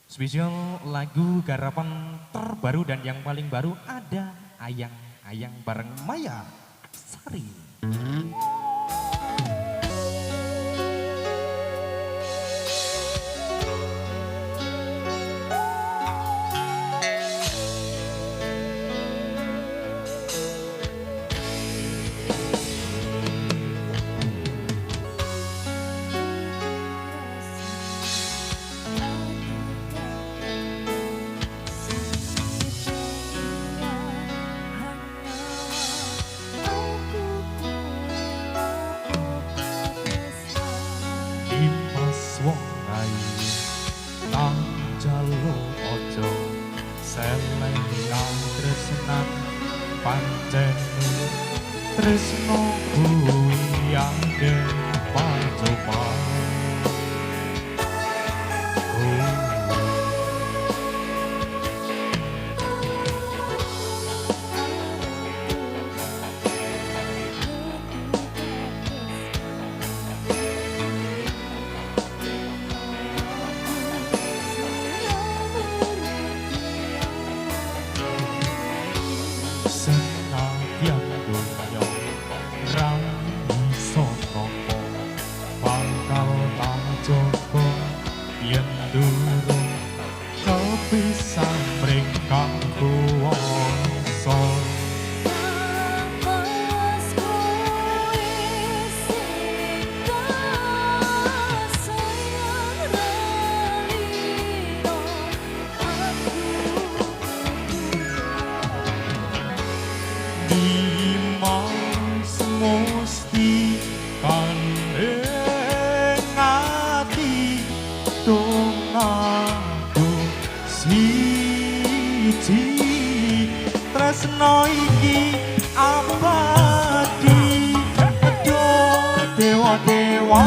Spesial lagu garapan terbaru dan yang paling baru ada Ayang bareng Maya Sari. Ojo seleng kang tresnan pancen tresno kuwi anggen pancoba bisa mereka kuasa Dimas mesti kan ngati dongaku siji tresno iki abadi dewa-dewa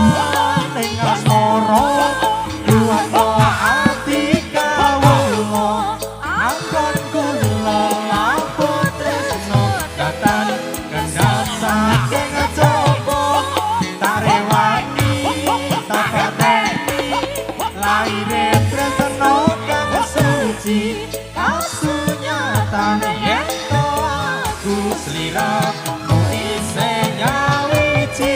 ning asmara duwano ati kawula angkon kula lampun tresno datan kendasa ing coba tarewani tapateni laire tresno kang suci kasunyatan yen to aku sliramu isih nyawiji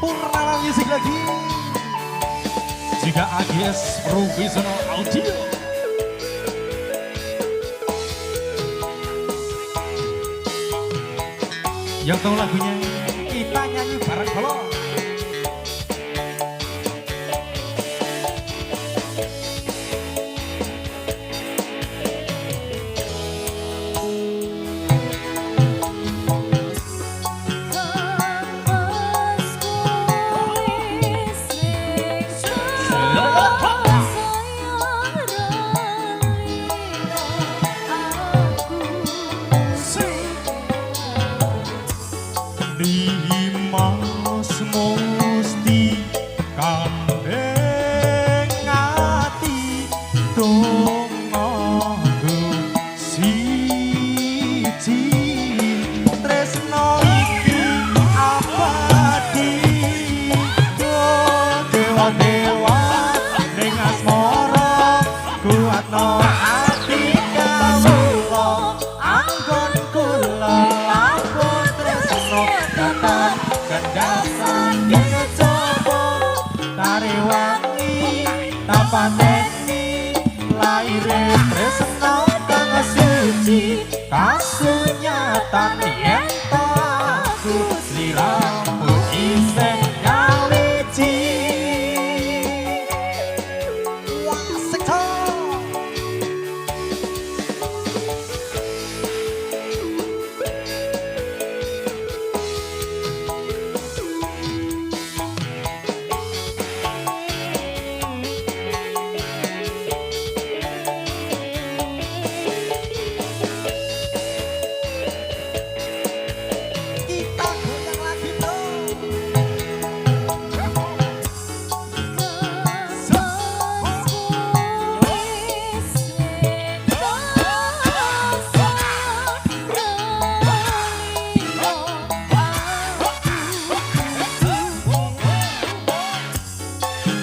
Purnama Music lagi jika AGS Professional Audio yang tahu lagunya kita nyanyi bareng kalau Dimas mesti kandeng ati dongaku siji tresno iki abadi dewa-dewa ning asmara kuatno ati kawula anggon kula lampun tresno datan kendasan yen coba tarewangi tapateni laire tresno kang suci kasunyatan yen to aku sliramu isih nyawiji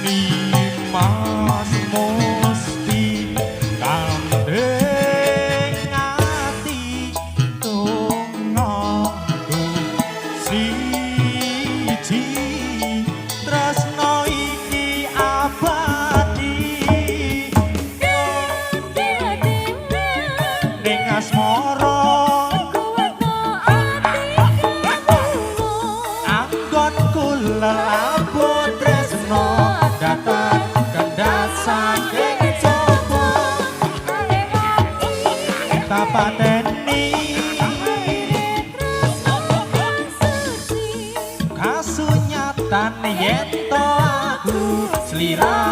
me tak pateni kasunyatan yen to aku selira